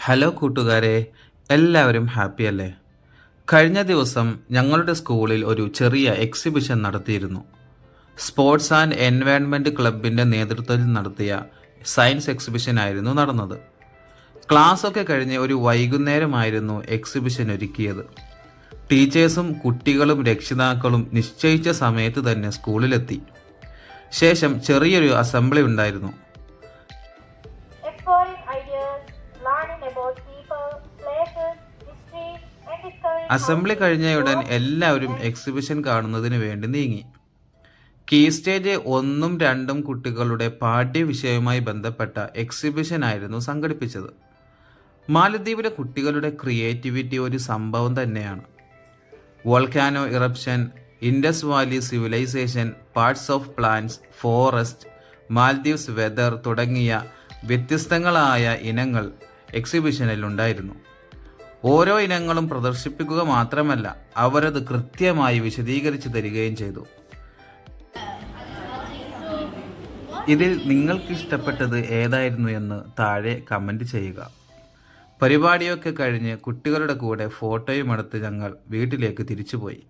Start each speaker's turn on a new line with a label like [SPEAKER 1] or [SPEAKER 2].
[SPEAKER 1] Hello കൂട്ടുകാരെ, എല്ലാവരും happy അല്ലേ? കഴിഞ്ഞ ദിവസം ഞങ്ങളുടെ സ്കൂളിൽ ഒരു ചെറിയ എക്സിബിഷൻ നടത്തിയിരുന്നു. സ്പോർട്സ് ആൻഡ് എൻവയൺമെൻറ്റ് ക്ലബിൻ്റെ നേതൃത്വത്തിൽ നടത്തിയ സയൻസ് എക്സിബിഷൻ ആയിരുന്നു നടന്നത്. ക്ലാസ്സൊക്കെ കഴിഞ്ഞ് ഒരു വൈകുന്നേരമായിരുന്നു എക്സിബിഷൻ ഒരുക്കിയത്. ടീച്ചേഴ്സും കുട്ടികളും രക്ഷിതാക്കളും നിശ്ചയിച്ച സമയത്ത് തന്നെ സ്കൂളിലെത്തി. ശേഷം ചെറിയൊരു അസംബ്ലി ഉണ്ടായിരുന്നു. അസംബ്ലി കഴിഞ്ഞയുടൻ എല്ലാവരും എക്സിബിഷൻ കാണുന്നതിന് വേണ്ടി നീങ്ങി. കീ സ്റ്റേജ് 1ഉം 2ഉം കുട്ടികളുടെ പാഠ്യവിഷയവുമായി ബന്ധപ്പെട്ട എക്സിബിഷൻ ആയിരുന്നു സംഘടിപ്പിച്ചത്. മാലദ്വീപിലെ കുട്ടികളുടെ ക്രിയേറ്റിവിറ്റി ഒരു സംഭവം തന്നെയാണ്. Volcano eruption, Indus valley civilisation, parts of plants, forest, Maldives weather തുടങ്ങിയ വ്യത്യസ്തങ്ങളായ ഇനങ്ങൾ എക്സിബിഷനിൽ ഉണ്ടായിരുന്നു. ഓരോ ഇനങ്ങളും പ്രദർശിപ്പിക്കുക മാത്രമല്ല, അവരത് കൃത്യമായി വിശദീകരിച്ചു തരികയും ചെയ്തു. ഇതിൽ നിങ്ങൾക്ക് ഇഷ്ടപ്പെട്ടത് ഏതായിരുന്നു എന്ന് താഴെ കമൻറ്റ് ചെയ്യുക. പരിപാടിയൊക്കെ കഴിഞ്ഞ് കുട്ടികളുടെ കൂടെ ഫോട്ടോയും എടുത്ത് ഞങ്ങൾ വീട്ടിലേക്ക് തിരിച്ചുപോയി.